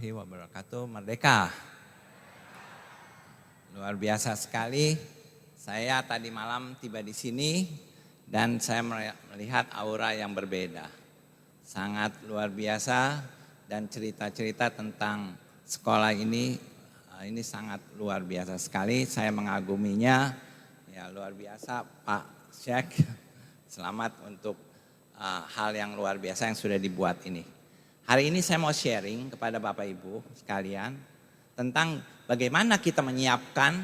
warahmatullahi wabarakatuh. Merdeka. Luar biasa sekali. Saya tadi malam tiba di sini dan saya melihat aura yang berbeda. Sangat luar biasa dan cerita-cerita tentang sekolah ini sangat luar biasa sekali. Saya mengaguminya. Ya, luar biasa Pak Syekh. Selamat untuk hal yang luar biasa yang sudah dibuat ini. Hari ini saya mau sharing kepada Bapak Ibu sekalian tentang bagaimana kita menyiapkan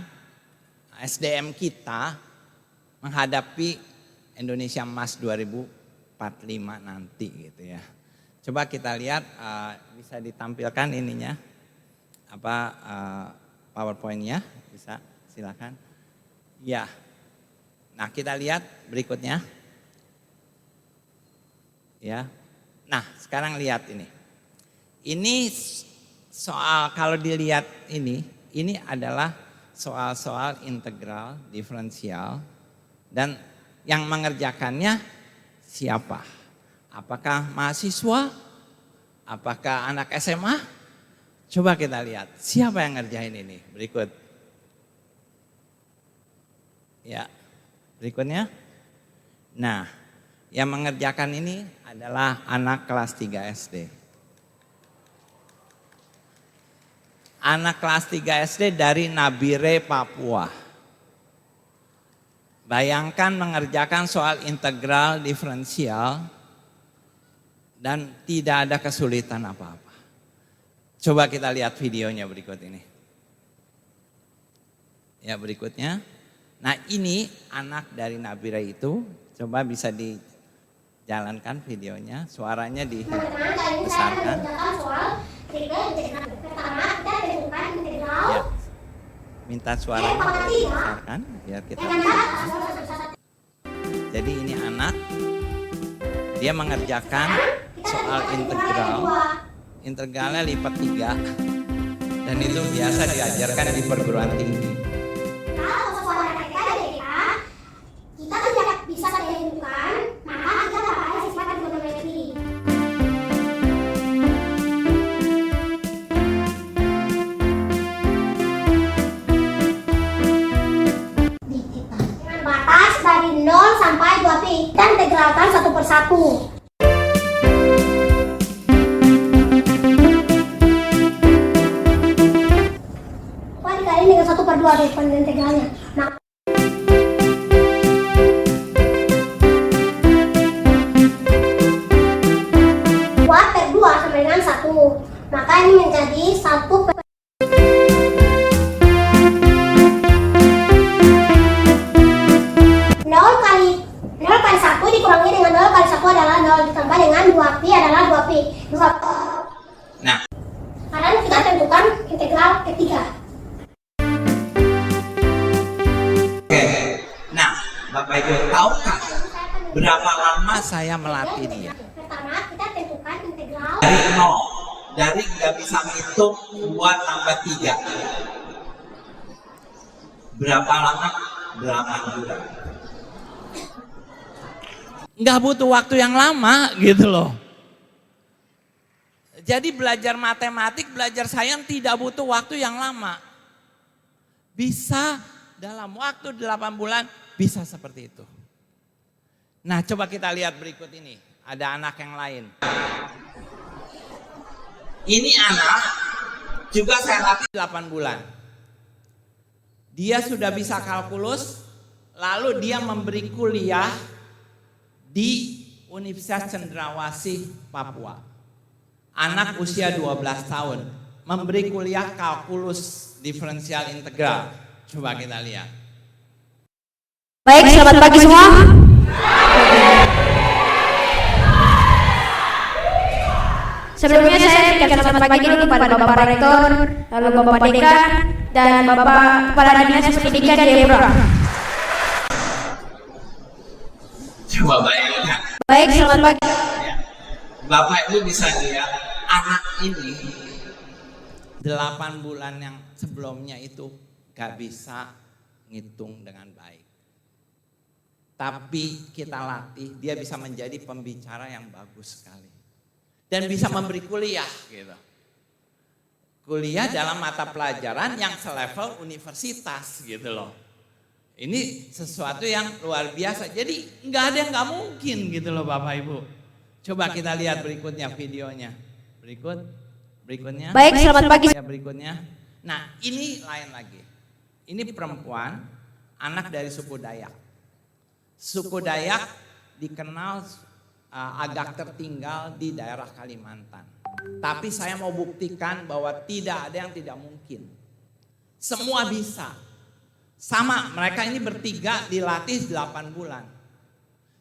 SDM kita menghadapi Indonesia Emas 2045 nanti gitu ya. Coba kita lihat bisa ditampilkan ininya PowerPoint-nya, bisa silakan. Ya. Nah, kita lihat berikutnya. Ya. Nah, sekarang lihat ini. Ini soal kalau dilihat ini adalah soal-soal integral, diferensial, dan yang mengerjakannya siapa? Apakah mahasiswa? Apakah anak SMA? Coba kita lihat, siapa yang ngerjain ini? Berikut. Ya, berikutnya. Nah, yang mengerjakan ini adalah anak kelas 3 SD. Anak kelas 3 SD dari Nabire, Papua. Bayangkan mengerjakan soal integral diferensial dan tidak ada kesulitan apa-apa. Coba kita lihat videonya berikut ini. Ya, berikutnya. Nah, ini anak dari Nabire itu, coba bisa dijalankan videonya, suaranya dibesarkan. Ya, minta suaranya dibesarkan biar kita bisa. Jadi ini anak, dia mengerjakan soal integral. Integralnya lipat 3 dan itu biasa diajarkan di perguruan tinggi. Batas dari 0 sampai 2 pi dan integralkan satu persatu. Dikali dengan 1/2 deh integralnya. Nah, buat per 2 sama dengan 1. Maka ini menjadi 1 per 0 kali 1 dikurangi dengan 0 kali 1 adalah 0 ditambah dengan 2 pi adalah 2 pi. Nah, sekarang kita tentukan integral ketiga. Bapak Ibu tahukah berapa lama saya melatih dia? Pertama kita tentukan integral dari 0, dari nggak bisa ngitung 2 tambah 3. Berapa lama? 8 bulan. Nggak butuh waktu yang lama gitu loh. Jadi belajar matematik, belajar sains tidak butuh waktu yang lama. Bisa dalam waktu 8 bulan. Bisa seperti itu. Nah, coba kita lihat berikut ini. Ada anak yang lain. Ini anak juga saya latih 8 bulan. Dia sudah bisa kalkulus, lalu dia memberi kuliah di Universitas Cendrawasih, Papua. Anak usia 12 tahun, memberi kuliah kalkulus diferensial integral. Coba kita lihat. Baik, selamat pagi semua. Sebelumnya saya berikan selamat pagi dulu kepada Bapak Rektor, lalu Bapak Dekan, dan Bapak Kepala Dinas Pendidikan di Ebra. Coba bayangkan. Baik, selamat pagi. Bapak Ibu bisa lihat anak ini 8 bulan yang sebelumnya itu gak bisa ngitung dengan baik. Tapi kita latih, dia bisa menjadi pembicara yang bagus sekali. Dan bisa memberi kuliah gitu. kuliah dalam mata pelajaran yang selevel universitas gitu loh. Ini sesuatu yang luar biasa. Jadi nggak ada yang nggak mungkin gitu loh Bapak Ibu. Coba kita lihat berikutnya videonya. Berikutnya. Baik, selamat pagi. Ya, berikutnya. Nah ini lain lagi. Ini perempuan, anak dari suku Dayak. Suku Dayak dikenal agak tertinggal di daerah Kalimantan. Tapi saya mau buktikan bahwa tidak ada yang tidak mungkin. Semua bisa. Sama, mereka ini bertiga dilatih 8 bulan.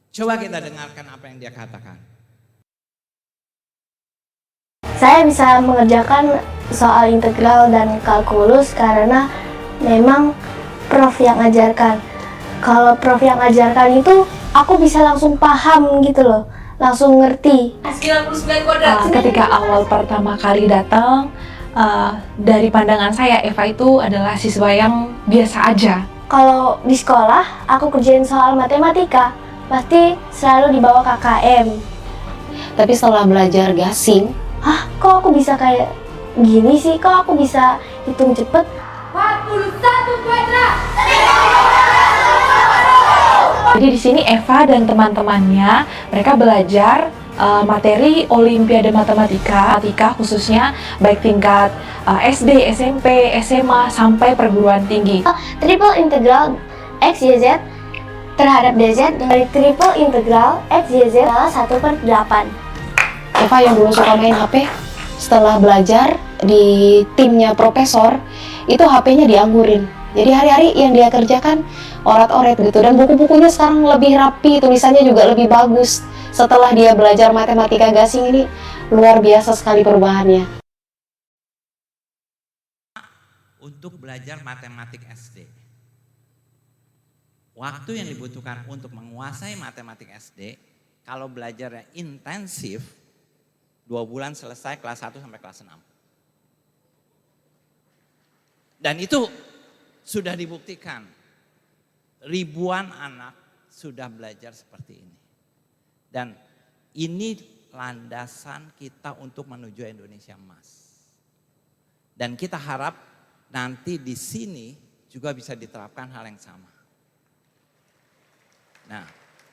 Coba kita dengarkan apa yang dia katakan. Saya bisa mengerjakan soal integral dan kalkulus karena memang prof yang ajarkan. Kalau prof yang ajarkan itu aku bisa langsung paham gitu loh, langsung ngerti. 99 kuadrat. Ketika awal pertama kali datang, dari pandangan saya Eva itu adalah siswa yang biasa aja. Kalau di sekolah aku kerjain soal matematika, pasti selalu dibawa KKM. Tapi setelah belajar gasing, Kok aku bisa kayak gini sih? Kok aku bisa hitung cepet? 41 kuadrat. Jadi di sini Eva dan teman-temannya mereka belajar materi Olimpiade Matematika khususnya baik tingkat SD, SMP, SMA sampai perguruan tinggi. Triple integral X, Y, Z terhadap DZ dari triple integral X, Y, Z adalah 1/8. Eva yang dulu suka main HP, setelah belajar di timnya profesor, itu HP-nya dianggurin. Jadi hari-hari yang dia kerjakan orat-oret gitu, dan buku-bukunya sekarang lebih rapi, tulisannya juga lebih bagus. Setelah dia belajar matematika gasing ini, luar biasa sekali perubahannya. Untuk belajar matematik SD. Waktu yang dibutuhkan untuk menguasai matematik SD, kalau belajarnya intensif, 2 bulan selesai kelas 1 sampai kelas 6. Dan itu sudah dibuktikan. Ribuan anak sudah belajar seperti ini. Dan ini landasan kita untuk menuju Indonesia emas. Dan kita harap nanti di sini juga bisa diterapkan hal yang sama. Nah,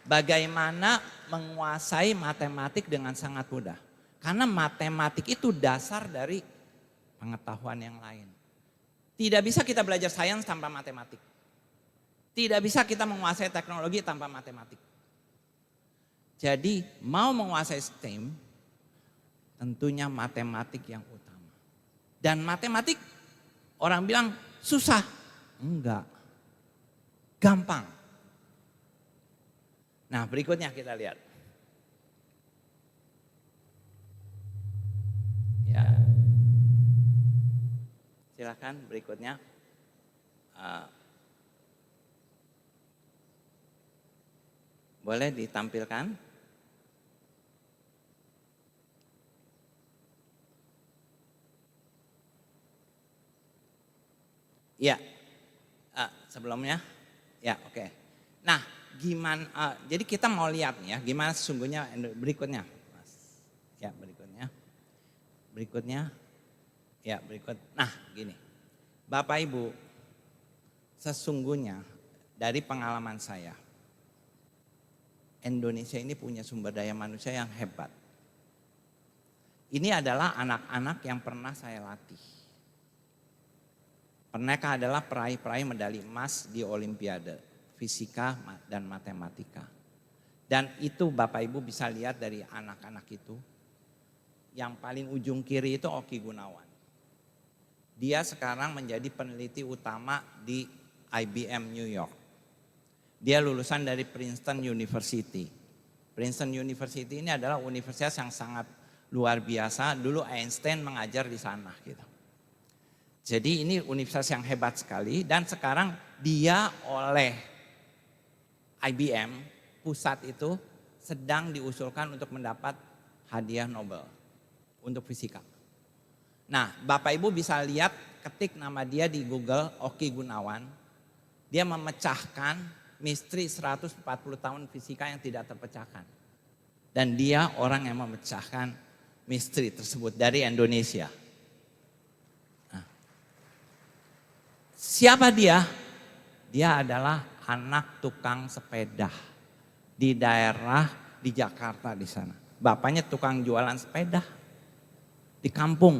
bagaimana menguasai matematik dengan sangat mudah? Karena matematik itu dasar dari pengetahuan yang lain. Tidak bisa kita belajar sains tanpa matematik. Tidak bisa kita menguasai teknologi tanpa matematik. Jadi mau menguasai STEM, tentunya matematik yang utama. Dan matematik orang bilang susah. Enggak, gampang. Nah berikutnya kita lihat. Ya. Silakan berikutnya. Boleh ditampilkan? Ya, sebelumnya, ya oke. Nah, gimana? Jadi kita mau lihat nih ya, gimana sesungguhnya berikutnya, Mas. Ya berikutnya, ya berikut. Nah, gini, Bapak Ibu, sesungguhnya dari pengalaman saya, Indonesia ini punya sumber daya manusia yang hebat. Ini adalah anak-anak yang pernah saya latih. Mereka adalah peraih-peraih medali emas di Olimpiade Fisika dan Matematika. Dan itu Bapak Ibu bisa lihat dari anak-anak itu. Yang paling ujung kiri itu Oki Gunawan. Dia sekarang menjadi peneliti utama di IBM New York. Dia lulusan dari Princeton University. Princeton University ini adalah universitas yang sangat luar biasa. Dulu Einstein mengajar di sana gitu. Jadi ini universitas yang hebat sekali dan sekarang dia oleh IBM pusat itu sedang diusulkan untuk mendapat hadiah Nobel untuk fisika. Nah, Bapak Ibu bisa lihat ketik nama dia di Google, Oki Gunawan. Dia memecahkan misteri 140 tahun fisika yang tidak terpecahkan. Dan dia orang yang memecahkan misteri tersebut dari Indonesia. Siapa dia? Dia adalah anak tukang sepeda di daerah di Jakarta di sana. Bapaknya tukang jualan sepeda di kampung.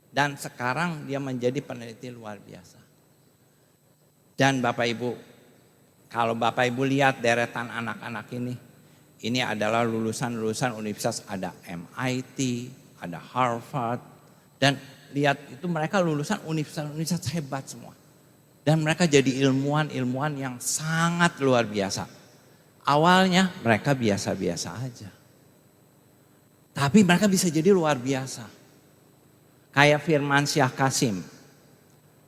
Dan sekarang dia menjadi peneliti luar biasa. Dan Bapak Ibu, kalau Bapak Ibu lihat deretan anak-anak ini adalah lulusan-lulusan universitas, ada MIT, ada Harvard, dan lihat itu mereka lulusan universitas hebat semua. Dan mereka jadi ilmuwan-ilmuwan yang sangat luar biasa. Awalnya mereka biasa-biasa aja. Tapi mereka bisa jadi luar biasa. Kayak Firmansyah Kasim.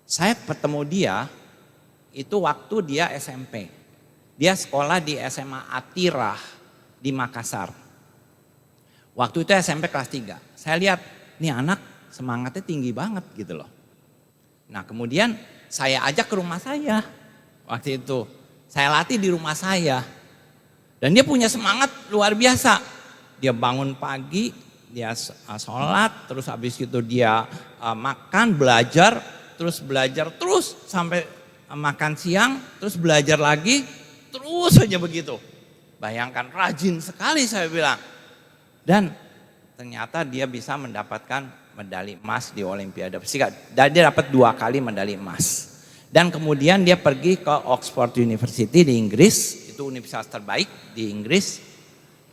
Saya ketemu dia itu waktu dia SMP. Dia sekolah di SMA Atirah di Makassar. Waktu itu SMP kelas 3. Saya lihat, nih anak semangatnya tinggi banget gitu loh. Nah kemudian saya ajak ke rumah saya waktu itu. Saya latih di rumah saya. Dan dia punya semangat luar biasa. Dia bangun pagi, dia sholat, terus habis itu dia makan, belajar terus sampai makan siang, terus belajar lagi, terus saja begitu. Bayangkan, rajin sekali saya bilang. Dan ternyata dia bisa mendapatkan medali emas di Olimpiade Fisika. Dan dia dapat 2 kali medali emas. Dan kemudian dia pergi ke Oxford University di Inggris, itu universitas terbaik di Inggris.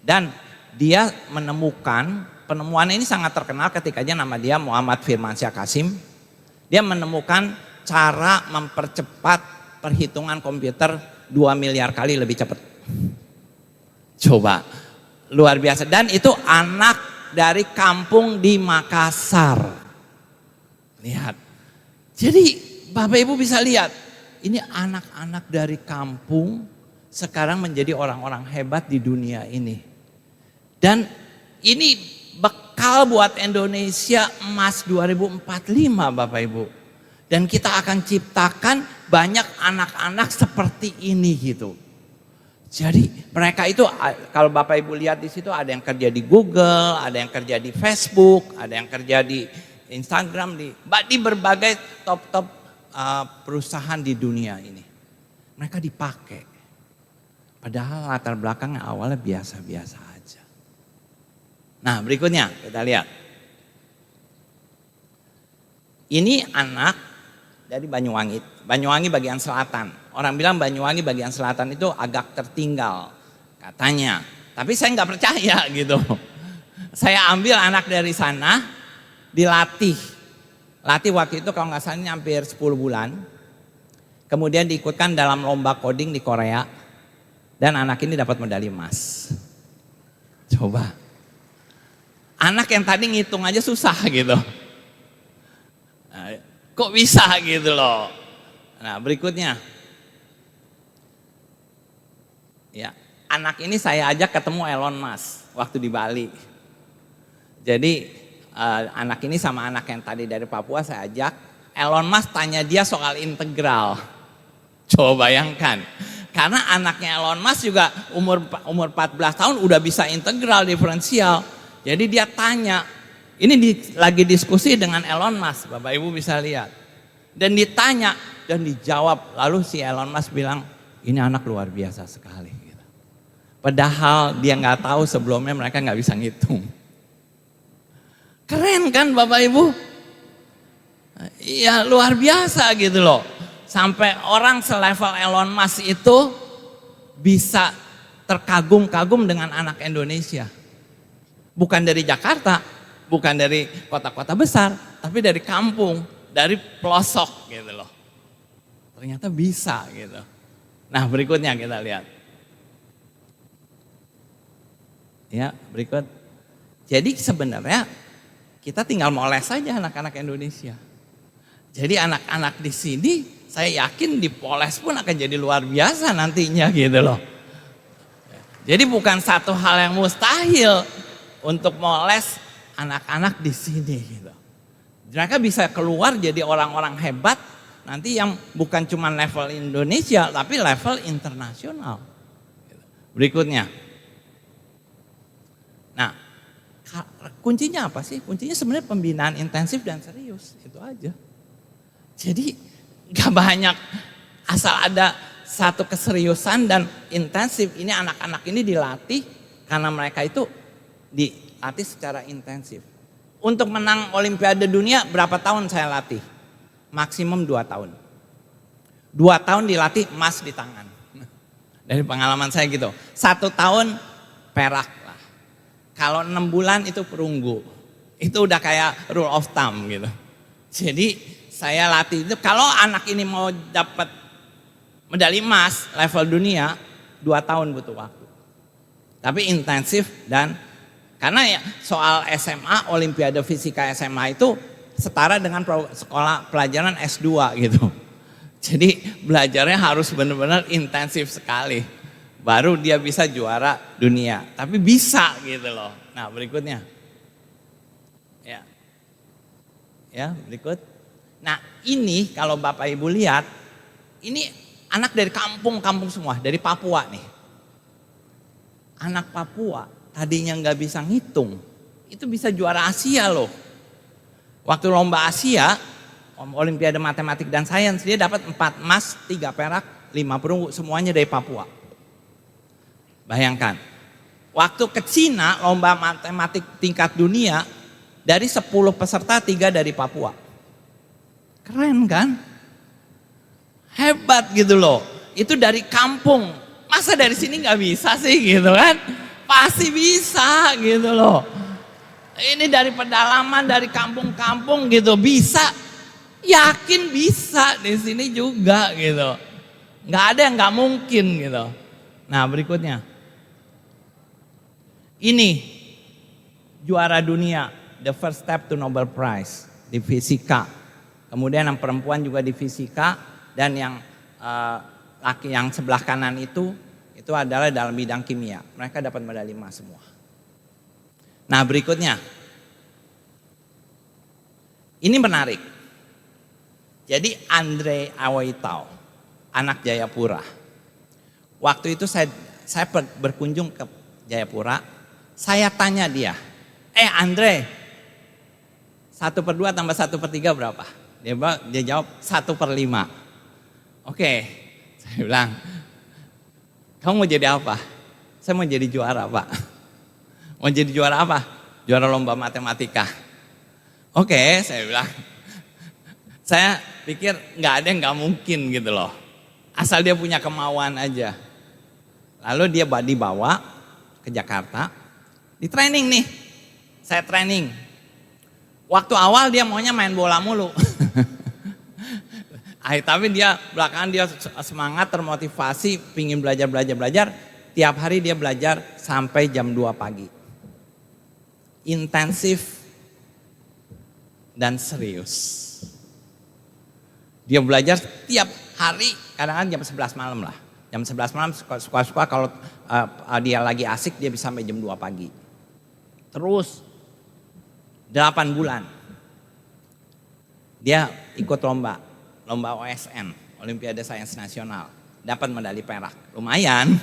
Dan dia menemukan, penemuan ini sangat terkenal ketika nama dia Muhammad Firmansyah Kasim. Dia menemukan cara mempercepat perhitungan komputer 2 miliar kali lebih cepat. Coba, luar biasa. Dan itu anak dari kampung di Makassar. Lihat. Jadi Bapak Ibu bisa lihat, ini anak-anak dari kampung sekarang menjadi orang-orang hebat di dunia ini. Dan ini bekal buat Indonesia emas 2045 Bapak Ibu. Dan kita akan ciptakan banyak anak-anak seperti ini gitu. Jadi mereka itu kalau Bapak Ibu lihat di situ ada yang kerja di Google, ada yang kerja di Facebook, ada yang kerja di Instagram, di berbagai top perusahaan di dunia ini. Mereka dipakai. Padahal latar belakangnya awalnya biasa-biasa aja. Nah berikutnya kita lihat. Ini anak dari Banyuwangi. Banyuwangi bagian selatan. Orang bilang Banyuwangi bagian selatan itu agak tertinggal katanya. Tapi saya nggak percaya gitu. Saya ambil anak dari sana, dilatih. Latih waktu itu kalau nggak salah hampir 10 bulan. Kemudian diikutkan dalam lomba coding di Korea. Dan anak ini dapat medali emas. Coba. Anak yang tadi ngitung aja susah gitu. Nah, kok bisa gitu loh. Nah berikutnya. Ya, anak ini saya ajak ketemu Elon Musk waktu di Bali. Jadi anak ini sama anak yang tadi dari Papua saya ajak. Elon Musk tanya dia soal integral. Coba bayangkan. Karena anaknya Elon Musk juga umur 14 tahun udah bisa integral diferensial. Jadi dia tanya, ini lagi diskusi dengan Elon Musk, Bapak Ibu bisa lihat. Dan ditanya dan dijawab. Lalu si Elon Musk bilang, ini anak luar biasa sekali. Gitu. Padahal dia nggak tahu sebelumnya mereka nggak bisa ngitung. Keren kan Bapak Ibu? Iya luar biasa gitu loh. Sampai orang selevel Elon Musk itu bisa terkagum-kagum dengan anak Indonesia. Bukan dari Jakarta, bukan dari kota-kota besar, tapi dari kampung, dari pelosok gitu loh. Ternyata bisa gitu. Nah berikutnya kita lihat. Ya berikut. Jadi sebenarnya kita tinggal moles saja anak-anak Indonesia. Jadi anak-anak di sini saya yakin dipoles pun akan jadi luar biasa nantinya gitu loh. Jadi bukan satu hal yang mustahil untuk moles anak-anak di sini gitu. Mereka bisa keluar jadi orang-orang hebat nanti yang bukan cuma level Indonesia tapi level internasional. Berikutnya. Nah, kuncinya apa sih? Kuncinya sebenarnya pembinaan intensif dan serius, itu aja. Jadi Gak banyak, asal ada satu keseriusan dan intensif. Ini anak-anak ini dilatih karena mereka itu dilatih secara intensif. Untuk menang Olimpiade Dunia berapa tahun saya latih? Maksimum 2 tahun. 2 tahun dilatih, emas di tangan. Dari pengalaman saya gitu. 1 tahun perak lah. Kalau 6 bulan itu perunggu. Itu udah kayak rule of thumb gitu. Jadi saya latih itu, kalau anak ini mau dapat medali emas level dunia, 2 tahun butuh waktu. Tapi intensif dan karena ya soal SMA, Olimpiade Fisika SMA itu setara dengan sekolah pelajaran S2 gitu. Jadi belajarnya harus benar-benar intensif sekali. Baru dia bisa juara dunia. Tapi bisa gitu loh. Nah berikutnya. Ya berikut. Nah ini kalau Bapak Ibu lihat, ini anak dari kampung-kampung semua, dari Papua nih. Anak Papua tadinya nggak bisa ngitung, itu bisa juara Asia loh. Waktu lomba Asia, Olimpiade Matematik dan Sains, dia dapat 4 emas, 3 perak, 5 perunggu, semuanya dari Papua. Bayangkan, waktu ke Cina, lomba matematik tingkat dunia, dari 10 peserta 3 dari Papua. Keren kan? Hebat gitu loh. Itu dari kampung. Masa dari sini nggak bisa sih gitu kan? Pasti bisa gitu loh. Ini dari pedalaman, dari kampung-kampung gitu bisa. Yakin bisa di sini juga gitu. Nggak ada yang nggak mungkin gitu. Nah berikutnya. Ini juara dunia, the first step to Nobel Prize di fisika. Kemudian yang perempuan juga di fisika dan yang laki yang sebelah kanan itu adalah dalam bidang kimia. Mereka dapat medali emas semua. Nah berikutnya. Ini menarik. Jadi Andre Awaitao, anak Jayapura. Waktu itu saya berkunjung ke Jayapura. Saya tanya dia, Andre, 1/2 tambah 1/3 berapa? Dia jawab 1/5. Oke, saya bilang, kamu mau jadi apa? Saya mau jadi juara, Pak. Mau jadi juara apa? Juara lomba matematika. Oke, saya bilang. Saya pikir nggak ada yang nggak mungkin gitu loh. Asal dia punya kemauan aja. Lalu dia dibawa ke Jakarta. Di training nih. Saya training. Waktu awal dia maunya main bola mulu. Tapi dia belakangan dia semangat, termotivasi, pingin belajar. Tiap hari dia belajar sampai jam 2 pagi. Intensif dan serius. Dia belajar tiap hari, kadang-kadang jam 11 malam lah. Jam 11 malam suka-suka kalau dia lagi asik dia bisa sampai jam 2 pagi. Terus 8 bulan. Dia ikut lomba OSN, Olimpiade Sains Nasional. Dapat medali perak, lumayan.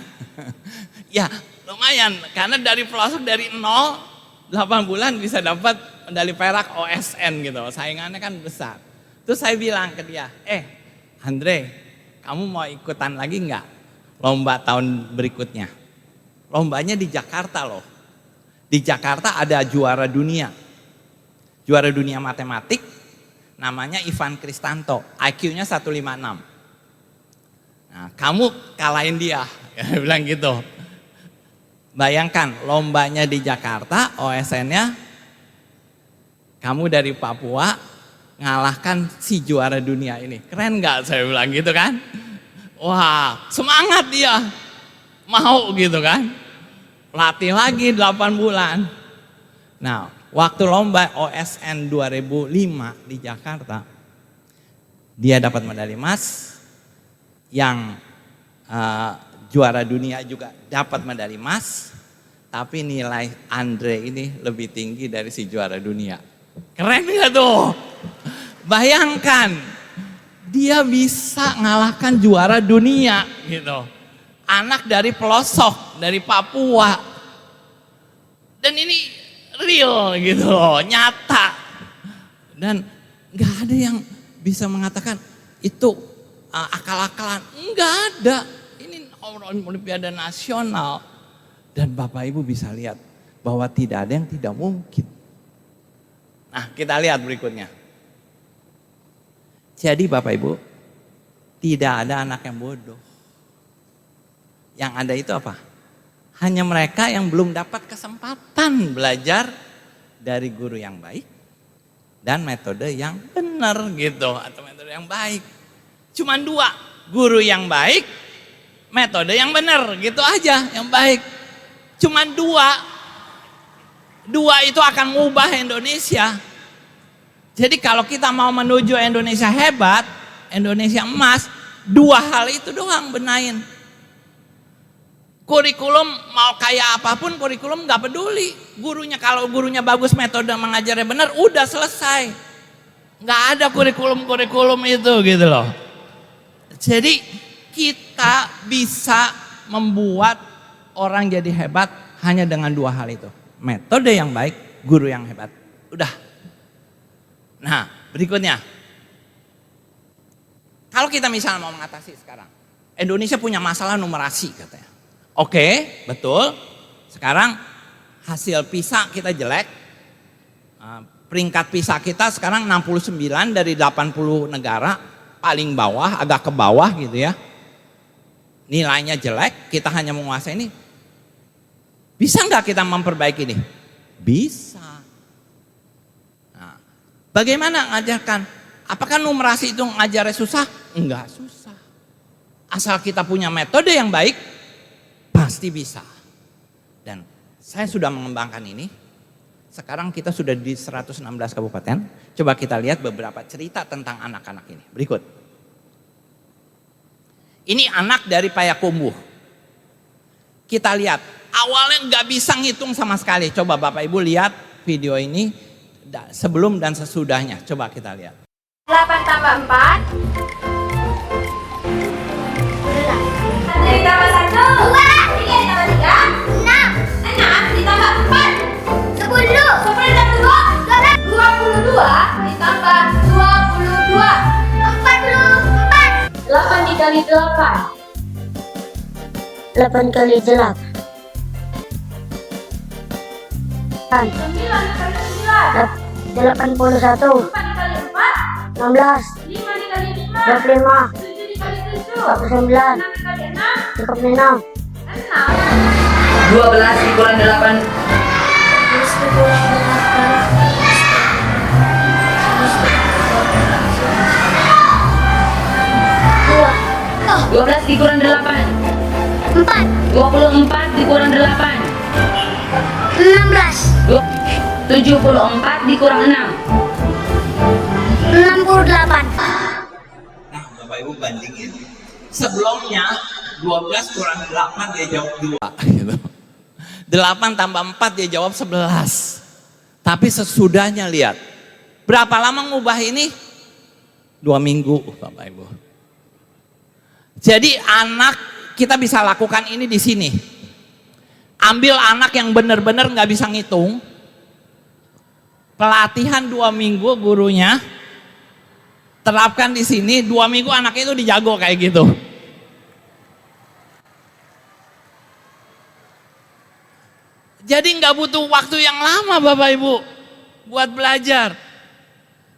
Ya lumayan, karena dari pelosok dari 0, 8 bulan bisa dapat medali perak OSN gitu. Saingannya kan besar. Terus saya bilang ke dia, Andre, kamu mau ikutan lagi enggak lomba tahun berikutnya? Lombanya di Jakarta loh. Di Jakarta ada juara dunia. Juara dunia matematik, namanya Ivan Kristanto, IQ-nya 156. Nah, kamu kalahin dia, dia bilang gitu. Bayangkan lombanya di Jakarta, OSN-nya, kamu dari Papua, ngalahkan si juara dunia ini. Keren gak saya bilang gitu kan? Wah semangat dia. Mau gitu kan? Latih lagi 8 bulan. Nah waktu lomba OSN 2005 di Jakarta. Dia dapat medali emas. Yang juara dunia juga dapat medali emas. Tapi nilai Andre ini lebih tinggi dari si juara dunia. Keren gak tuh? Bayangkan, dia bisa ngalahkan juara dunia gitu. Anak dari pelosok, dari Papua. Dan ini real gitu loh, nyata. Dan gak ada yang bisa mengatakan, itu akal-akalan. Enggak ada. Ini Olimpiade nasional. Dan Bapak Ibu bisa lihat bahwa tidak ada yang tidak mungkin. Nah, kita lihat berikutnya. Jadi Bapak Ibu, tidak ada anak yang bodoh. Yang ada itu apa? Hanya mereka yang belum dapat kesempatan belajar dari guru yang baik dan metode yang benar gitu, atau metode yang baik. Cuman dua, guru yang baik, metode yang benar, gitu aja, yang baik. Cuman dua itu akan mengubah Indonesia. Jadi kalau kita mau menuju Indonesia hebat, Indonesia emas, dua hal itu doang benahin. Kurikulum mau kayak apapun, kurikulum nggak peduli. Gurunya, kalau gurunya bagus, metode mengajarnya benar, udah selesai. Nggak ada kurikulum itu gitu loh. Jadi kita bisa membuat orang jadi hebat hanya dengan dua hal itu. Metode yang baik, guru yang hebat. Udah. Nah, berikutnya. Kalau kita misalnya mau mengatasi sekarang, Indonesia punya masalah numerasi katanya. Oke, betul. Sekarang hasil PISA kita jelek. Peringkat PISA kita sekarang 69 dari 80 negara. Paling bawah, agak ke bawah gitu ya. Nilainya jelek, kita hanya menguasai ini. Bisa nggak kita memperbaiki ini? Bisa. Nah, bagaimana ngajarkan? Apakah numerasi itu ngajarnya susah? Enggak susah. Asal kita punya metode yang baik, pasti bisa. Dan saya sudah mengembangkan ini. Sekarang kita sudah di 116 kabupaten. Coba kita lihat beberapa cerita tentang anak-anak ini. Berikut. Ini anak dari Payakumbuh. Kita lihat, awalnya nggak bisa ngitung sama sekali. Coba Bapak Ibu lihat video ini sebelum dan sesudahnya. Coba kita lihat. 8 tambah 4. 1 ditambah 1. 2. 3 ditambah 3. 6. 6 ditambah 4. 10. 10 ditambah 2. 22 ditambah 22. 44. 8 dikali 8. 8 kali 8. 9 dikali 9. 81. 4 dikali 4. 16. 5 dikali 5. 25. 7 dikali 7. 29. 6 dikali 6. 36. 6. 12 dikurang 8. 12 dikurang 8. 4. 24 dikurang 8. 16. 74 dikurang 6. 68. Nah, Bapak Ibu bandingin. Sebelumnya 12 kurang 8 dia jawab 2 gitu. 8 tambah 4 dia jawab 11. Tapi sesudahnya lihat. Berapa lama ngubah ini? 2 minggu Bapak Ibu. Jadi anak kita bisa lakukan ini di sini. Ambil anak yang benar-benar nggak bisa ngitung. Pelatihan 2 minggu gurunya. Terapkan di sini, 2 minggu anaknya itu dijago kayak gitu. Jadi nggak butuh waktu yang lama Bapak Ibu buat belajar.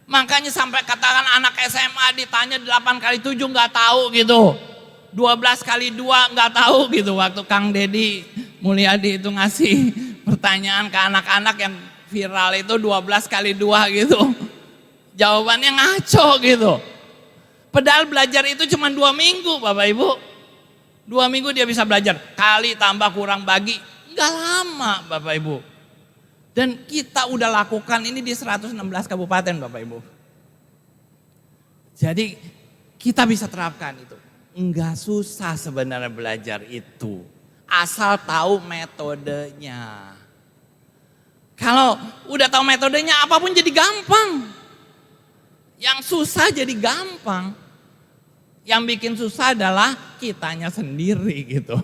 Makanya sampai katakan anak SMA ditanya 8 kali 7 nggak tahu gitu. 12 kali 2 nggak tahu gitu. Waktu Kang Deddy Mulyadi itu ngasih pertanyaan ke anak-anak yang viral itu 12 kali 2 gitu. Jawabannya ngaco gitu. Padahal belajar itu cuma 2 minggu Bapak Ibu. 2 minggu dia bisa belajar. Kali tambah kurang bagi. Enggak lama Bapak Ibu. Dan kita udah lakukan ini di 116 kabupaten Bapak Ibu. Jadi kita bisa terapkan itu. Enggak susah sebenarnya belajar itu. Asal tahu metodenya. Kalau udah tahu metodenya apapun jadi gampang. Yang susah jadi gampang. Yang bikin susah adalah kitanya sendiri gitu.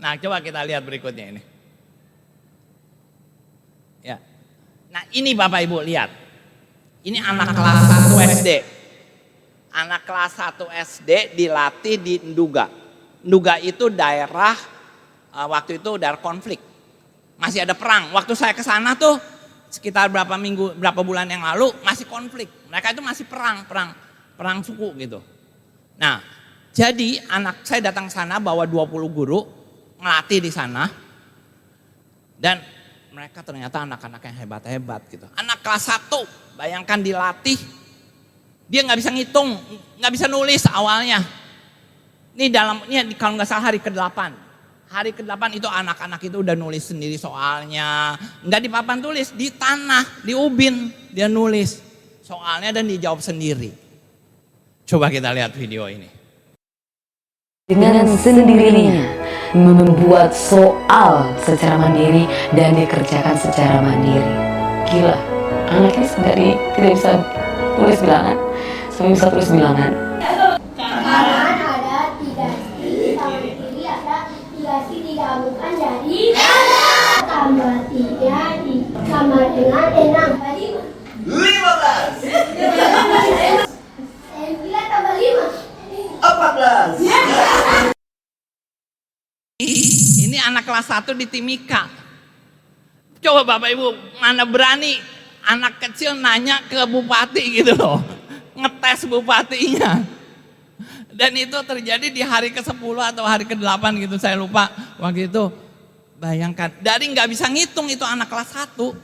Nah, coba kita lihat berikutnya ini. Ya. Nah, ini Bapak Ibu lihat. Ini anak kelas 1 SD. anak kelas 1 SD dilatih di Nduga. Nduga itu daerah, waktu itu daerah konflik. Masih ada perang. Waktu saya ke sana tuh sekitar berapa bulan yang lalu masih konflik. Mereka itu masih perang suku gitu. Nah, jadi anak saya datang ke sana bawa 20 guru ngelatih di sana. Dan mereka ternyata anak-anak yang hebat-hebat gitu. Anak kelas 1, bayangkan dilatih. Dia nggak bisa ngitung, nggak bisa nulis awalnya. Ini kalau nggak salah hari ke-8. Hari ke-8 itu anak-anak itu udah nulis sendiri soalnya. Nggak di papan tulis, di tanah, di ubin dia nulis soalnya dan dijawab sendiri. Coba kita lihat video ini. Dengan sendirinya membuat soal secara mandiri dan dikerjakan secara mandiri. Gila, anak ini dari tidak bisa tulis bilangan sampai bisa tulis bilangan. Kanan ada 3 sama kiri ada 3 digabungkan jadi tambah 3 sama dengan 6 tadi 15. 9 tambah 5 14. Ini anak kelas 1 di Timika. Coba Bapak Ibu, mana berani anak kecil nanya ke bupati gitu loh. Ngetes bupatinya. Dan itu terjadi di hari ke-10 atau hari ke-8 gitu, saya lupa. Waktu itu bayangkan, dari nggak bisa ngitung itu anak kelas 1.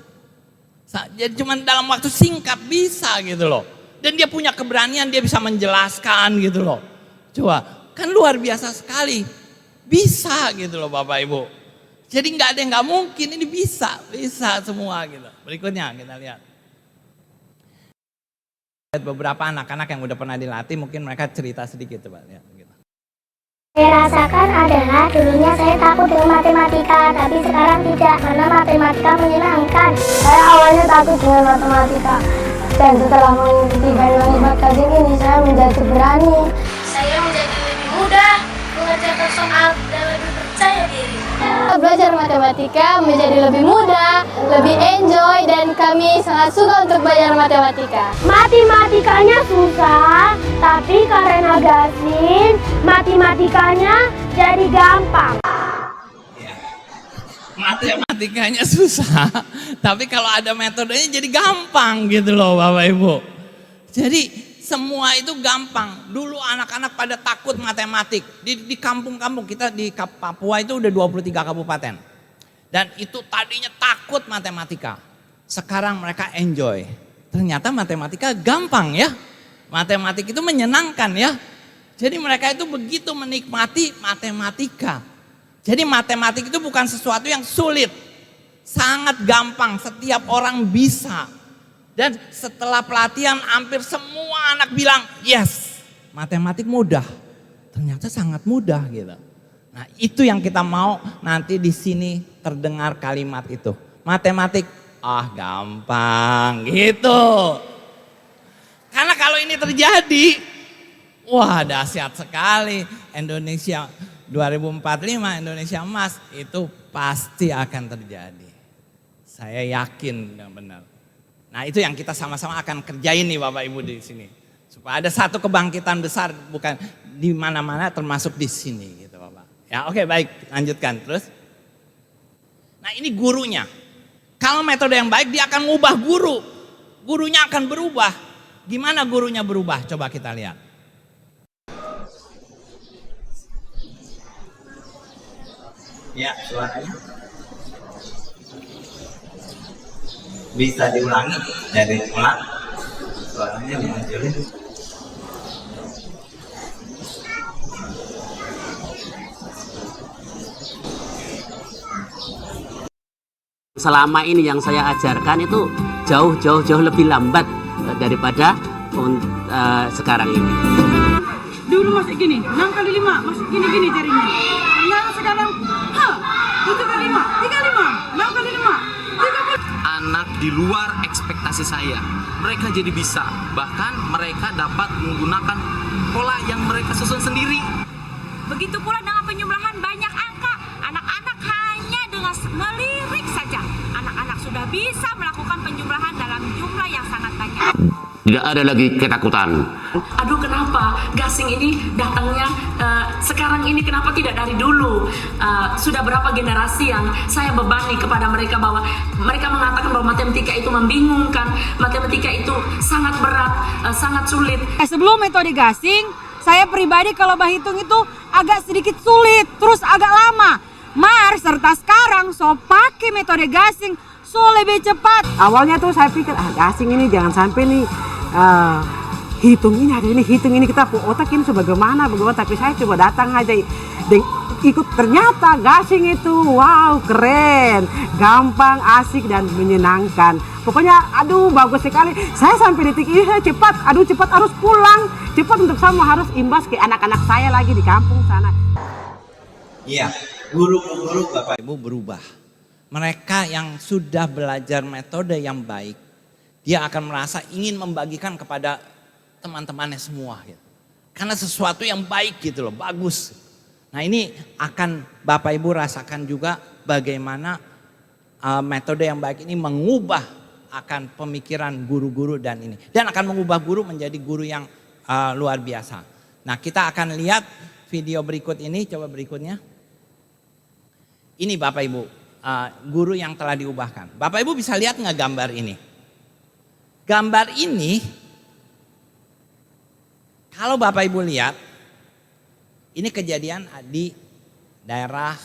Jadi cuma dalam waktu singkat bisa gitu loh. Dan dia punya keberanian, dia bisa menjelaskan gitu loh. Coba, kan luar biasa sekali. Bisa gitu loh Bapak Ibu. Jadi nggak ada yang nggak mungkin, ini bisa semua gitu. Berikutnya kita lihat. Beberapa anak-anak yang udah pernah dilatih, mungkin mereka cerita sedikit coba lihat. Gitu. Saya rasakan adalah dulunya saya takut dengan matematika, tapi sekarang tidak karena matematika menyenangkan. Saya awalnya takut dengan matematika, dan setelah mengikuti Banyuwangi Hebat Kajian ini, saya menjadi berani. Saya menjadi lebih mudah mengerjakan soal dan lebih percaya diri. Belajar matematika menjadi lebih mudah, lebih enjoy, dan kami sangat suka untuk belajar matematika. Matematikanya susah, tapi karena Gasin, matematikanya jadi gampang. Matematikanya susah, tapi kalau ada metodenya jadi gampang gitu loh Bapak Ibu. Jadi semua itu gampang. Dulu anak-anak pada takut matematik. Di kampung-kampung kita di Papua itu udah 23 kabupaten. Dan itu tadinya takut matematika. Sekarang mereka enjoy. Ternyata matematika gampang ya. Matematik itu menyenangkan ya. Jadi mereka itu begitu menikmati matematika. Jadi matematik itu bukan sesuatu yang sulit. Sangat gampang, setiap orang bisa. Dan setelah pelatihan hampir semua anak bilang, yes, matematik mudah. Ternyata sangat mudah gitu. Nah itu yang kita mau nanti di sini terdengar kalimat itu. Matematik, gampang gitu. Karena kalau ini terjadi, wah dahsyat sekali. Indonesia 2045, Indonesia emas itu pasti akan terjadi. Saya yakin benar. Nah itu yang kita sama-sama akan kerjain nih Bapak Ibu di sini. Supaya ada satu kebangkitan besar bukan di mana-mana termasuk di sini gitu Bapak. Ya oke baik lanjutkan terus. Nah ini gurunya. Kalau metode yang baik dia akan ngubah guru. Gurunya akan berubah. Gimana gurunya berubah? Coba kita lihat. Ya suaranya. Bisa diulangi dari ulang. Suaranya dimunculin. Selama ini yang saya ajarkan itu jauh lebih lambat daripada sekarang ini. Dulu masih gini, 6 kali 5, masih gini jarinya. Nah sekarang, 7 kali 5, 35, 6 kali 5. Anak di luar ekspektasi saya, mereka jadi bisa, bahkan mereka dapat menggunakan pola yang mereka susun sendiri. Begitu pula dengan penjumlahan banyak angka, anak-anak hanya dengan melirik saja, anak-anak sudah bisa melakukan penjumlahan dalam jumlah yang sangat banyak. Tidak ada lagi ketakutan. Aduh kenapa gasing ini datangnya sekarang ini, kenapa tidak dari dulu? Sudah berapa generasi yang saya bebani kepada mereka bahwa mereka mengatakan bahwa matematika itu membingungkan, matematika itu sangat berat, sangat sulit. Sebelum metode gasing, saya pribadi kalau berhitung itu agak sedikit sulit, terus agak lama. Serta sekarang pakai metode gasing lebih cepat. Awalnya tuh saya pikir gasing ini jangan sampai nih hitung ini kita otak ini sebagaimana, tapi saya coba datang aja ikut, ternyata gasing itu wow keren, gampang, asik dan menyenangkan. Pokoknya aduh bagus sekali. Saya sampai detik ini saya cepat harus pulang, cepat untuk semua harus imbas ke anak-anak saya lagi di kampung sana. Iya, guru-guru Bapak Ibu berubah. Mereka yang sudah belajar metode yang baik, dia akan merasa ingin membagikan kepada teman-temannya semua. Gitu. Karena sesuatu yang baik gitu loh, bagus. Nah ini akan Bapak Ibu rasakan juga bagaimana metode yang baik ini mengubah akan pemikiran guru-guru dan ini. Dan akan mengubah guru menjadi guru yang luar biasa. Nah kita akan lihat video berikut ini, coba berikutnya. Ini Bapak Ibu. Guru yang telah diubahkan. Bapak Ibu bisa lihat nggak gambar ini? Gambar ini, kalau Bapak Ibu lihat, ini kejadian di daerah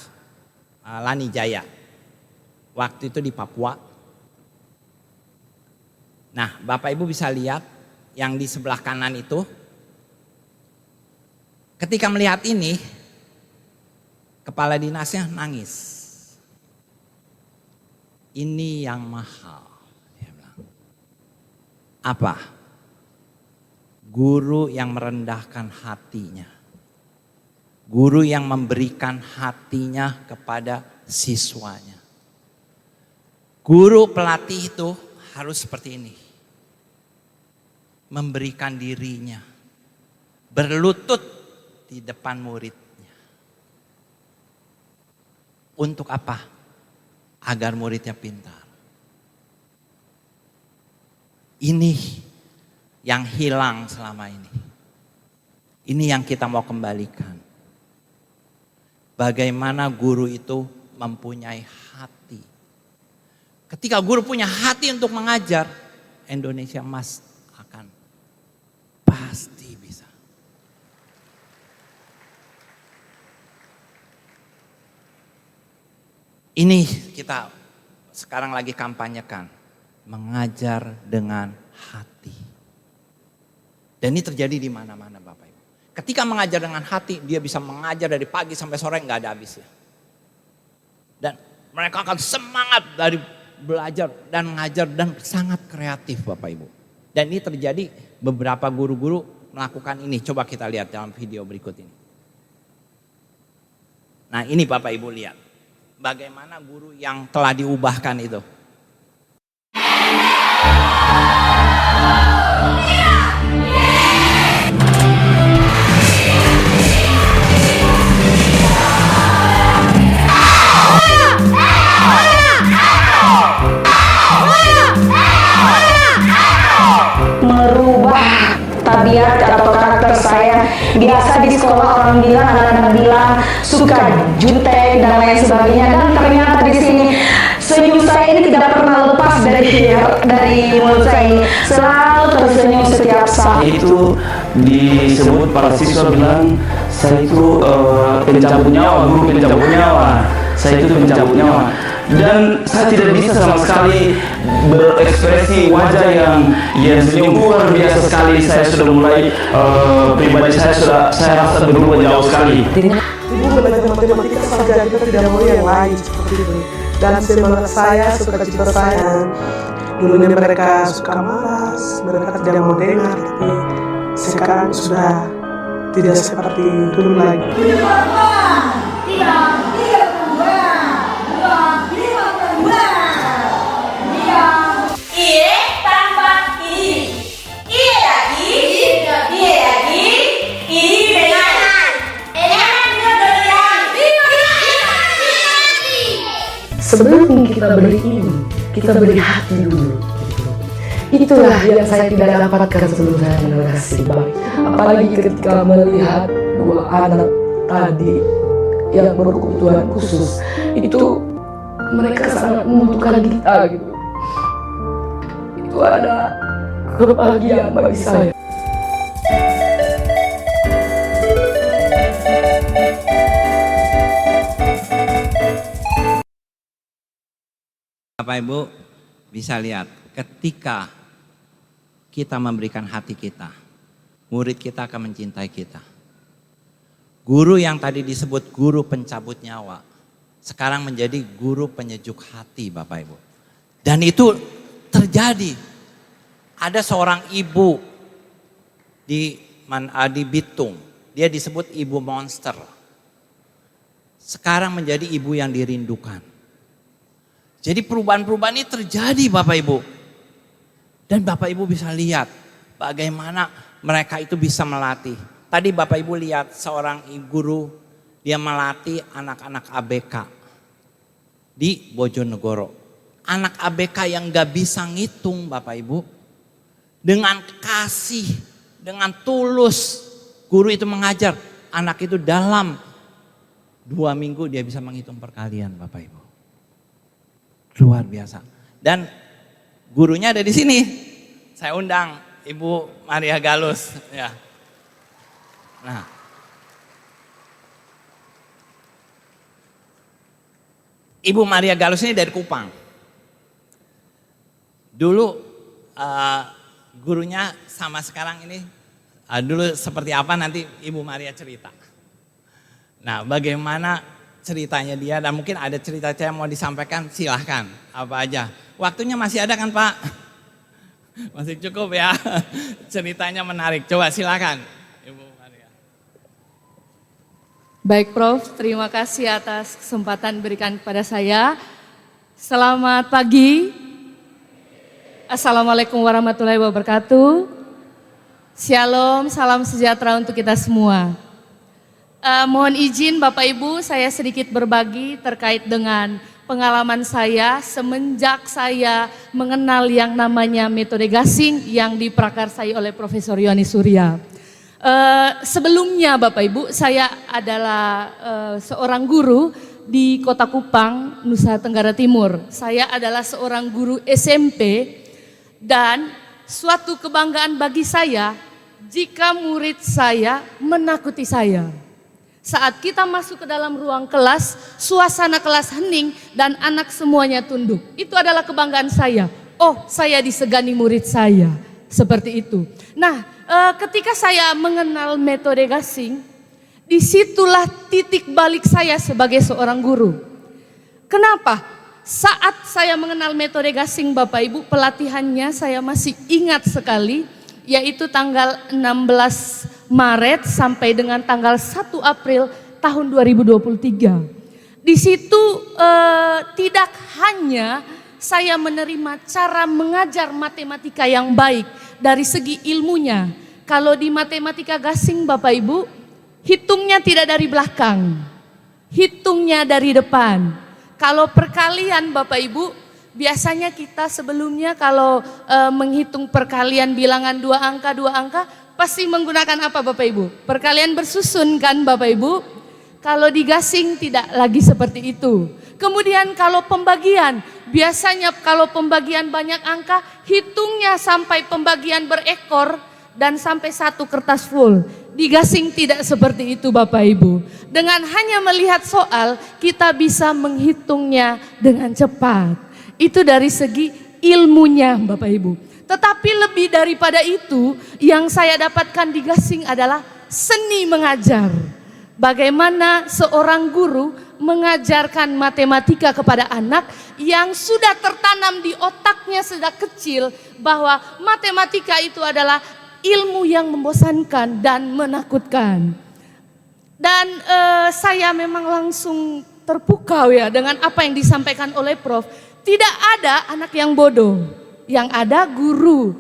Lanijaya. Waktu itu di Papua. Nah, Bapak Ibu bisa lihat yang di sebelah kanan itu. Ketika melihat ini, kepala dinasnya nangis. Ini yang mahal, dia bilang. Apa? Guru yang merendahkan hatinya. Guru yang memberikan hatinya kepada siswanya. Guru pelatih itu harus seperti ini. Memberikan dirinya. Berlutut di depan muridnya. Untuk apa? Agar muridnya pintar. Ini yang hilang selama ini. Ini yang kita mau kembalikan. Bagaimana guru itu mempunyai hati. Ketika guru punya hati untuk mengajar, Indonesia emas akan pasti bisa. Ini kita sekarang lagi kampanyekan, mengajar dengan hati. Dan ini terjadi di mana-mana Bapak Ibu. Ketika mengajar dengan hati, dia bisa mengajar dari pagi sampai sore nggak ada habisnya. Dan mereka akan semangat dari belajar dan mengajar dan sangat kreatif Bapak Ibu. Dan ini terjadi beberapa guru-guru melakukan ini. Coba kita lihat dalam video berikut ini. Nah ini Bapak Ibu lihat. Bagaimana guru yang telah diubahkan itu. Merubah tabiat atau karakter saya. Biasa di sekolah orang bilang, anak-anak bilang suka jutek dan lain sebagainya, dan ternyata di sini senyum saya ini tidak pernah lepas dari mulut saya ini, selalu tersenyum setiap saat. Itu disebut para siswa bilang saya itu pencabut nyawa, guru pencabut nyawa, saya itu pencabut nyawa. Dan saya tidak bisa sama sekali berekspresi wajah yang senyum luar biasa sekali. Saya sudah mulai pribadi saya rasa berubah jauh sekali. Ibu belajar matematika saja, kita tidak mau yang lain seperti itu. Dan semangat saya, sukacita saya, dulunya mereka suka malas, mereka tidak mau dengar, tapi sekarang sudah tidak seperti dulu lagi. Sebelum kita beli ini, kita beli hati dulu. Itu itulah yang saya tidak dapatkan sebelum saya kenal kasih Bang. Apalagi ketika melihat dua anak tadi yang berkebutuhan khusus, itu mereka sangat membutuhkan kita gitu. Itu ada kebahagiaan bagi saya. Bapak Ibu bisa lihat ketika kita memberikan hati kita, murid kita akan mencintai kita. Guru yang tadi disebut guru pencabut nyawa, sekarang menjadi guru penyejuk hati Bapak Ibu. Dan itu terjadi. Ada seorang ibu di Bitung, dia disebut ibu monster. Sekarang menjadi ibu yang dirindukan. Jadi perubahan-perubahan ini terjadi Bapak Ibu. Dan Bapak Ibu bisa lihat bagaimana mereka itu bisa melatih. Tadi Bapak Ibu lihat seorang guru, dia melatih anak-anak ABK di Bojonegoro. Anak ABK yang gak bisa ngitung Bapak Ibu. Dengan kasih, dengan tulus, guru itu mengajar. Anak itu dalam 2 minggu dia bisa menghitung perkalian Bapak Ibu. Luar biasa. Dan gurunya ada di sini. Saya undang Ibu Maria Galus. Ya. Nah, Ibu Maria Galus ini dari Kupang. Dulu gurunya sama sekarang ini, dulu seperti apa nanti Ibu Maria cerita. Nah, bagaimana ceritanya dia, dan mungkin ada cerita yang mau disampaikan, silahkan apa aja. Waktunya masih ada kan Pak? Masih cukup ya, ceritanya menarik. Coba silahkan Ibu Maria. Baik Prof, terima kasih atas kesempatan diberikan kepada saya. Selamat pagi. Assalamualaikum warahmatullahi wabarakatuh. Shalom, salam sejahtera untuk kita semua. Mohon izin Bapak Ibu, saya sedikit berbagi terkait dengan pengalaman saya semenjak saya mengenal yang namanya metode gasing yang diprakarsai oleh Profesor Yoni Surya. Sebelumnya Bapak Ibu, saya adalah seorang guru di Kota Kupang, Nusa Tenggara Timur. Saya adalah seorang guru SMP dan suatu kebanggaan bagi saya jika murid saya menakuti saya. Saat kita masuk ke dalam ruang kelas, suasana kelas hening dan anak semuanya tunduk. Itu adalah kebanggaan saya. Oh, saya disegani murid saya. Seperti itu. Nah, ketika saya mengenal metode gasing, disitulah titik balik saya sebagai seorang guru. Kenapa? Saat saya mengenal metode gasing Bapak Ibu, pelatihannya saya masih ingat sekali, yaitu tanggal 16 Maret sampai dengan tanggal 1 April tahun 2023. Di situ tidak hanya saya menerima cara mengajar matematika yang baik dari segi ilmunya. Kalau di matematika gasing Bapak Ibu, hitungnya tidak dari belakang, hitungnya dari depan. Kalau perkalian Bapak Ibu, biasanya kita sebelumnya kalau menghitung perkalian bilangan 2 angka, pasti menggunakan apa Bapak Ibu? Perkalian bersusun kan Bapak Ibu? Kalau di gasing tidak lagi seperti itu. Kemudian kalau pembagian, biasanya kalau pembagian banyak angka, hitungnya sampai pembagian berekor dan sampai 1 kertas full. Di gasing tidak seperti itu Bapak Ibu. Dengan hanya melihat soal, kita bisa menghitungnya dengan cepat. Itu dari segi ilmunya Bapak Ibu. Tetapi lebih daripada itu, yang saya dapatkan di gasing adalah seni mengajar. Bagaimana seorang guru mengajarkan matematika kepada anak yang sudah tertanam di otaknya sejak kecil bahwa matematika itu adalah ilmu yang membosankan dan menakutkan. Dan saya memang langsung terpukau ya dengan apa yang disampaikan oleh Prof. Tidak ada anak yang bodoh. Yang ada guru,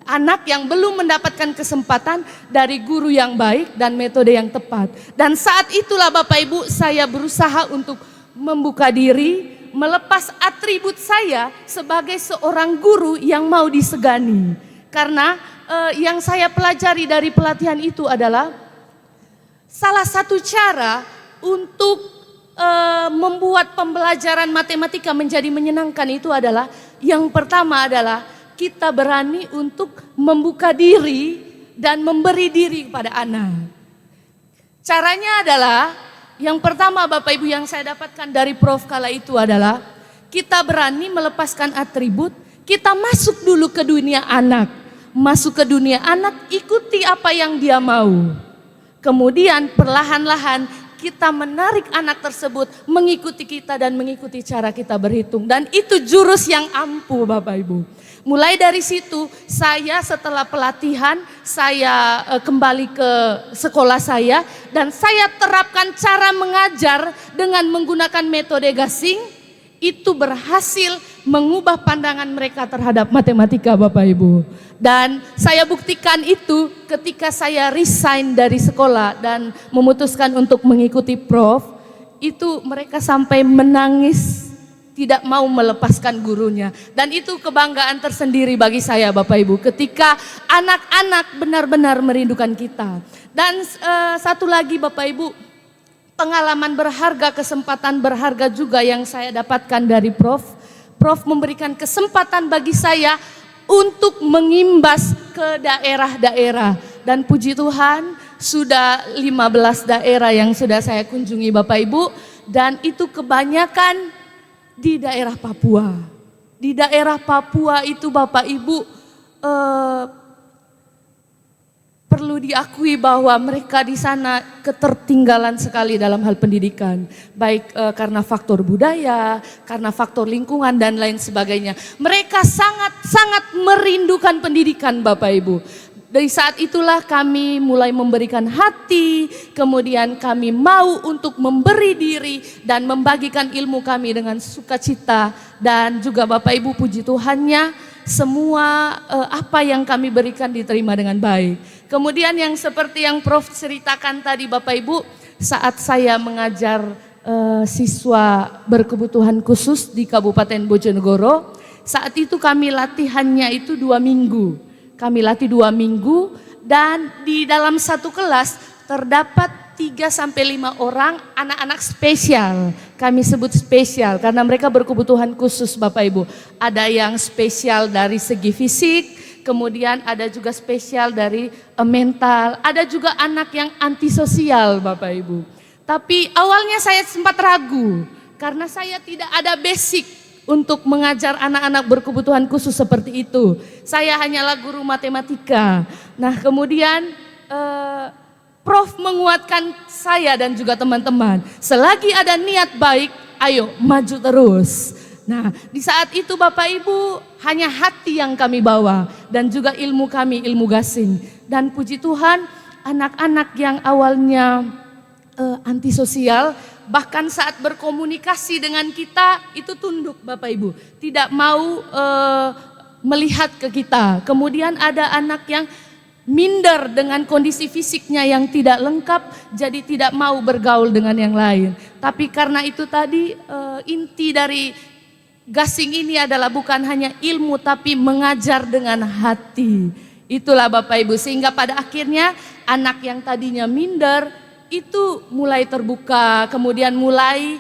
anak yang belum mendapatkan kesempatan dari guru yang baik dan metode yang tepat. Dan saat itulah Bapak Ibu saya berusaha untuk membuka diri, melepas atribut saya sebagai seorang guru yang mau disegani. Karena yang saya pelajari dari pelatihan itu adalah salah satu cara untuk membuat pembelajaran matematika menjadi menyenangkan itu adalah, yang pertama adalah kita berani untuk membuka diri dan memberi diri kepada anak. Caranya adalah, yang pertama Bapak Ibu yang saya dapatkan dari Prof kala itu adalah, kita berani melepaskan atribut, kita masuk dulu ke dunia anak. Masuk ke dunia anak, ikuti apa yang dia mau. Kemudian perlahan-lahan kita menarik anak tersebut mengikuti kita dan mengikuti cara kita berhitung. Dan itu jurus yang ampuh Bapak Ibu. Mulai dari situ saya setelah pelatihan, saya kembali ke sekolah saya dan saya terapkan cara mengajar dengan menggunakan metode gasing. Itu berhasil mengubah pandangan mereka terhadap matematika Bapak Ibu. Dan saya buktikan itu ketika saya resign dari sekolah dan memutuskan untuk mengikuti Prof. Itu mereka sampai menangis, tidak mau melepaskan gurunya. Dan itu kebanggaan tersendiri bagi saya Bapak Ibu, ketika anak-anak benar-benar merindukan kita. Dan satu lagi Bapak Ibu, pengalaman berharga, kesempatan berharga juga yang saya dapatkan dari Prof. Prof memberikan kesempatan bagi saya untuk mengimbas ke daerah-daerah. Dan puji Tuhan sudah 15 daerah yang sudah saya kunjungi Bapak Ibu. Dan itu kebanyakan di daerah Papua. Di daerah Papua itu Bapak Ibu perlu diakui bahwa mereka di sana ketertinggalan sekali dalam hal pendidikan. Baik karena faktor budaya, karena faktor lingkungan dan lain sebagainya. Mereka sangat-sangat merindukan pendidikan Bapak Ibu. Dari saat itulah kami mulai memberikan hati, kemudian kami mau untuk memberi diri dan membagikan ilmu kami dengan sukacita. Dan juga Bapak Ibu puji Tuhannya, semua apa yang kami berikan diterima dengan baik. Kemudian yang seperti yang Prof ceritakan tadi Bapak Ibu, saat saya mengajar siswa berkebutuhan khusus di Kabupaten Bojonegoro, saat itu kami latihannya itu 2 minggu. Kami latih 2 minggu dan di dalam satu kelas terdapat 3-5 orang anak-anak spesial. Kami sebut spesial karena mereka berkebutuhan khusus Bapak Ibu. Ada yang spesial dari segi fisik, kemudian ada juga spesial dari mental, ada juga anak yang antisosial Bapak Ibu. Tapi awalnya saya sempat ragu karena saya tidak ada basic untuk mengajar anak-anak berkebutuhan khusus seperti itu. Saya hanyalah guru matematika. Nah kemudian Prof menguatkan saya dan juga teman-teman. Selagi ada niat baik, ayo maju terus. Nah di saat itu Bapak Ibu hanya hati yang kami bawa dan juga ilmu kami, ilmu gasing. Dan puji Tuhan anak-anak yang awalnya antisosial, bahkan saat berkomunikasi dengan kita itu tunduk Bapak Ibu, tidak mau melihat ke kita. Kemudian ada anak yang minder dengan kondisi fisiknya yang tidak lengkap, jadi tidak mau bergaul dengan yang lain. Tapi karena itu tadi inti dari gasing ini adalah bukan hanya ilmu tapi mengajar dengan hati. Itulah Bapak Ibu, sehingga pada akhirnya anak yang tadinya minder itu mulai terbuka, kemudian mulai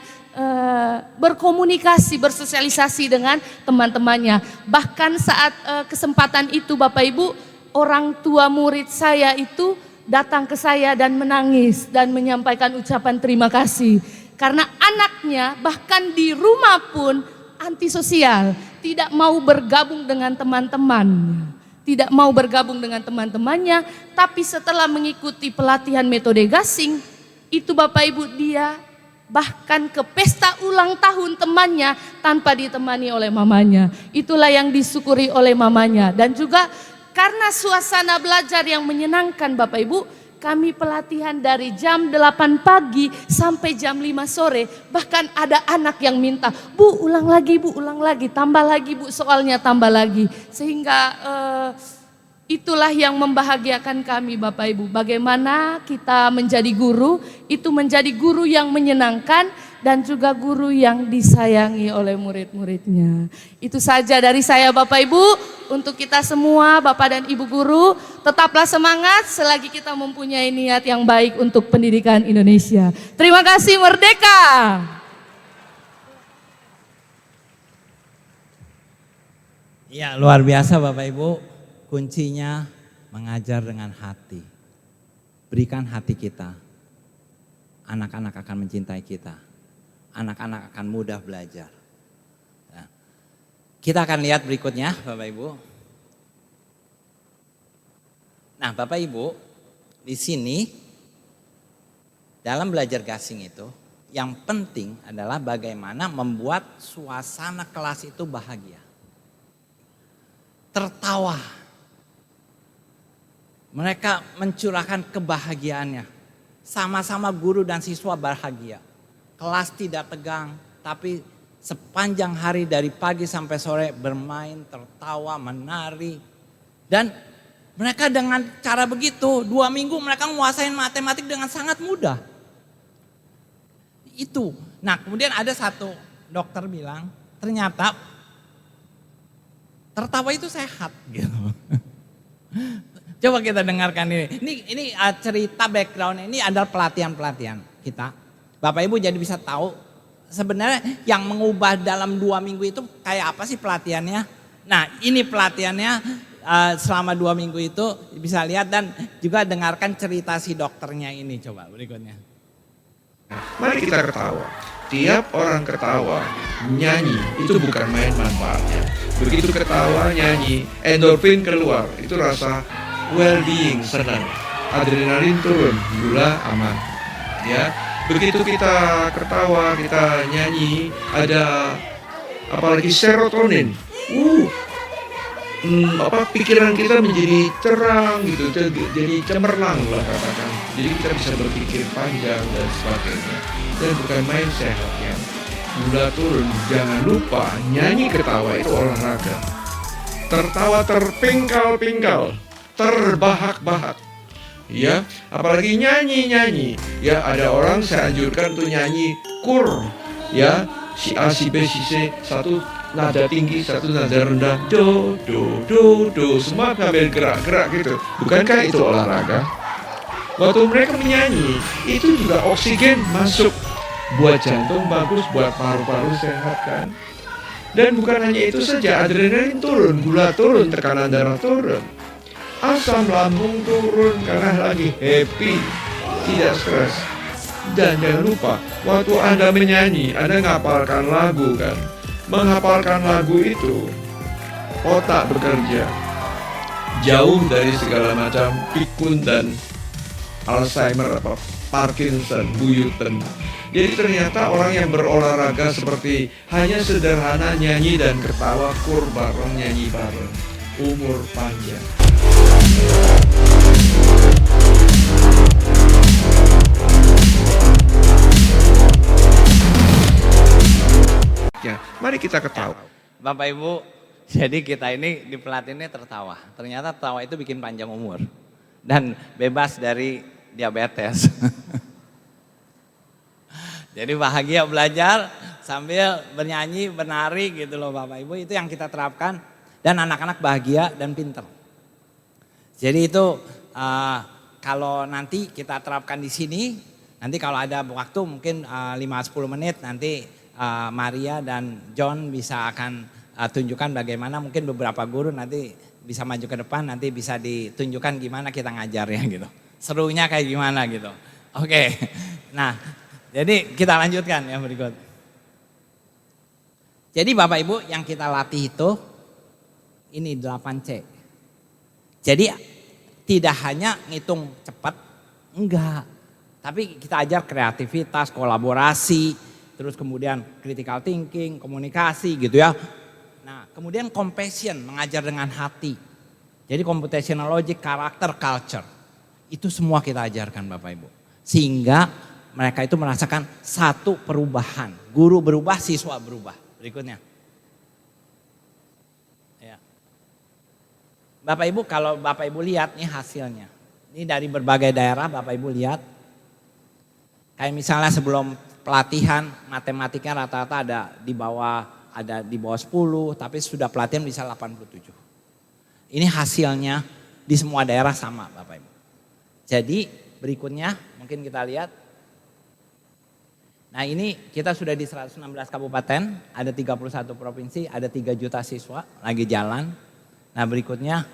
berkomunikasi, bersosialisasi dengan teman-temannya. Bahkan saat kesempatan itu Bapak Ibu, orang tua murid saya itu datang ke saya dan menangis dan menyampaikan ucapan terima kasih. Karena anaknya bahkan di rumah pun antisosial, tidak mau bergabung dengan teman-temannya. Tidak mau bergabung dengan teman-temannya, tapi setelah mengikuti pelatihan metode gasing, itu Bapak Ibu dia bahkan ke pesta ulang tahun temannya tanpa ditemani oleh mamanya. Itulah yang disyukuri oleh mamanya. Dan juga karena suasana belajar yang menyenangkan Bapak Ibu, kami pelatihan dari jam 8 pagi sampai jam 5 sore. Bahkan ada anak yang minta, Bu ulang lagi, Bu ulang lagi, tambah lagi Bu soalnya, tambah lagi. Sehingga itulah yang membahagiakan kami Bapak Ibu. Bagaimana kita menjadi guru, itu menjadi guru yang menyenangkan dan juga guru yang disayangi oleh murid-muridnya. Itu saja dari saya Bapak Ibu. Untuk kita semua Bapak dan Ibu guru, tetaplah semangat selagi kita mempunyai niat yang baik untuk pendidikan Indonesia. Terima kasih, merdeka! Ya, luar biasa Bapak Ibu. Kuncinya mengajar dengan hati. Berikan hati kita. Anak-anak akan mencintai kita. Anak-anak akan mudah belajar. Nah, kita akan lihat berikutnya Bapak Ibu. Nah Bapak Ibu, di sini dalam belajar gasing itu yang penting adalah bagaimana membuat suasana kelas itu bahagia. Tertawa. Mereka mencurahkan kebahagiaannya. Sama-sama guru dan siswa bahagia. Kelas tidak tegang, tapi sepanjang hari dari pagi sampai sore bermain, tertawa, menari. Dan mereka dengan cara begitu, 2 minggu mereka menguasai matematik dengan sangat mudah. Itu. Nah kemudian ada satu dokter bilang, ternyata tertawa itu sehat gitu. Coba kita dengarkan ini. Ini cerita background ini adalah pelatihan-pelatihan kita. Bapak Ibu jadi bisa tahu sebenarnya yang mengubah dalam 2 minggu itu kayak apa sih pelatihannya. Nah ini pelatihannya selama 2 minggu itu bisa lihat dan juga dengarkan cerita si dokternya ini. Coba berikutnya. Mari kita ketawa. Tiap orang ketawa, nyanyi, itu bukan main manfaatnya. Begitu ketawa, nyanyi, endorfin keluar, itu rasa well-being, senang. Adrenalin turun, gula aman. Ya, begitu kita ketawa, kita nyanyi, ada apalagi serotonin. Pikiran kita menjadi terang gitu, jadi cemerlang lah katakan. Jadi kita bisa berpikir panjang dan sebagainya. Dan bukan main sehatnya. Gula turun, jangan lupa nyanyi ketawa itu olahraga. Tertawa terpingkal-pingkal, terbahak-bahak. Ya, apalagi nyanyi-nyanyi. Ya, ada orang saya anjurkan untuk nyanyi kur. Ya, si A, si B, si C, satu nada tinggi, satu nada rendah, do, do, do, do, semua sambil gerak-gerak gitu. Bukankah itu olahraga? Waktu mereka menyanyi, itu juga oksigen masuk. Buat jantung bagus, buat paru-paru sehat kan. Dan bukan hanya itu saja, adrenalin turun, gula turun, tekanan darah turun. Asam lambung turun karena lagi happy, tidak stres. Dan jangan lupa, waktu Anda menyanyi, Anda ngapalkan lagu kan. Menghafalkan lagu itu, otak bekerja. Jauh dari segala macam pikun dan Alzheimer atau Parkinson, buyutan. Jadi ternyata orang yang berolahraga seperti hanya sederhana nyanyi dan ketawa kur bareng, nyanyi bareng. Umur panjang. Ya, mari kita ketawa. Bapak Ibu, jadi kita ini di pelatihannya tertawa. Ternyata tertawa itu bikin panjang umur. Dan bebas dari diabetes. Jadi bahagia belajar sambil bernyanyi, menari gitu loh Bapak Ibu. Itu yang kita terapkan. Dan anak-anak bahagia dan pinter. Jadi itu kalau nanti kita terapkan di sini. Nanti kalau ada waktu mungkin 5-10 menit nanti Maria dan John bisa akan tunjukkan bagaimana mungkin beberapa guru nanti bisa maju ke depan. Nanti bisa ditunjukkan gimana kita ngajarnya gitu. Serunya kayak gimana gitu. Oke. Nah. Jadi kita lanjutkan yang berikut. Jadi Bapak Ibu yang kita latih itu ini 8C. Jadi tidak hanya ngitung cepat, enggak. Tapi kita ajar kreativitas, kolaborasi, terus kemudian critical thinking, komunikasi gitu ya. Nah kemudian compassion, mengajar dengan hati. Jadi computational logic, karakter, culture. Itu semua kita ajarkan Bapak Ibu. Sehingga mereka itu merasakan satu perubahan. Guru berubah, siswa berubah. Berikutnya. Ya. Bapak Ibu, kalau Bapak Ibu lihat nih hasilnya. Ini dari berbagai daerah Bapak Ibu lihat. Kayak misalnya sebelum pelatihan matematika rata-rata ada di bawah 10, tapi sudah pelatihan bisa 87. Ini hasilnya di semua daerah sama Bapak Ibu. Jadi berikutnya mungkin kita lihat. Nah ini kita sudah di 116 kabupaten, ada 31 provinsi, ada 3 juta siswa lagi jalan. Nah berikutnya,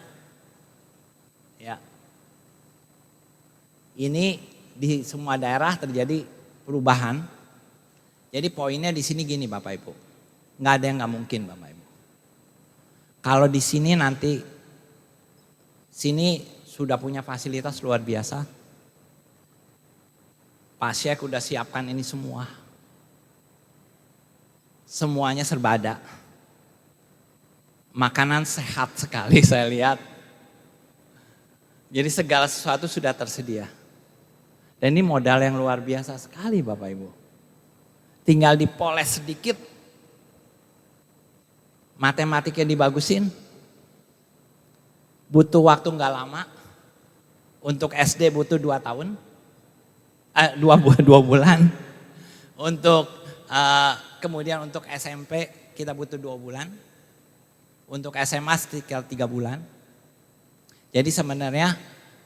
ya, ini di semua daerah terjadi perubahan. Jadi poinnya di sini gini Bapak Ibu, nggak ada yang nggak mungkin Bapak Ibu. Kalau di sini nanti, sini sudah punya fasilitas luar biasa. Pak Syekh udah siapkan ini semua. Semuanya serba ada. Makanan sehat sekali saya lihat. Jadi segala sesuatu sudah tersedia. Dan ini modal yang luar biasa sekali Bapak Ibu. Tinggal dipoles sedikit. Matematiknya dibagusin. Butuh waktu nggak lama. Untuk SD butuh 2 tahun. 2 bulan. Untuk kemudian untuk SMP kita butuh 2 bulan. Untuk SMA sekitar 3 bulan. Jadi sebenarnya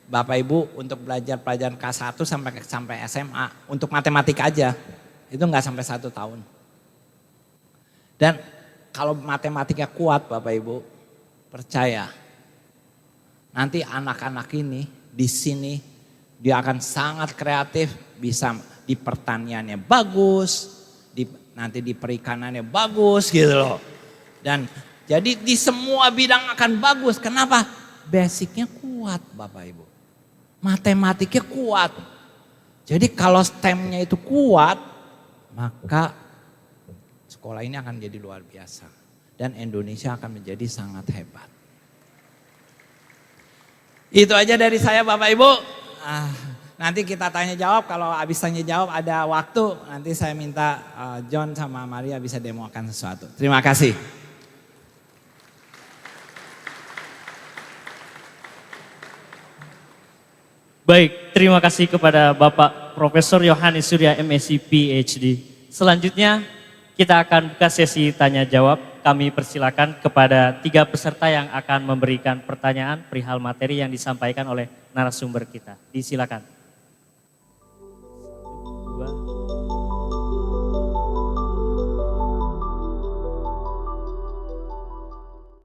Bapak Ibu untuk belajar pelajaran K1 sampai SMA untuk matematika aja itu nggak sampai 1 tahun. Dan kalau matematika kuat Bapak Ibu, percaya nanti anak-anak ini di sini dia akan sangat kreatif, bisa di pertaniannya bagus, nanti di perikanannya bagus gitu loh. Dan jadi di semua bidang akan bagus. Kenapa? Basicnya kuat Bapak Ibu. Matematiknya kuat. Jadi kalau STEM-nya itu kuat, maka sekolah ini akan jadi luar biasa. Dan Indonesia akan menjadi sangat hebat. Itu aja dari saya Bapak Ibu. Nanti kita tanya jawab, kalau habis tanya jawab ada waktu, nanti saya minta John sama Maria bisa demokan sesuatu. Terima kasih. Baik, terima kasih kepada Bapak Profesor Yohanes Surya MSc PhD. Selanjutnya kita akan buka sesi tanya jawab. Kami persilakan kepada 3 peserta yang akan memberikan pertanyaan perihal materi yang disampaikan oleh narasumber kita. Disilakan.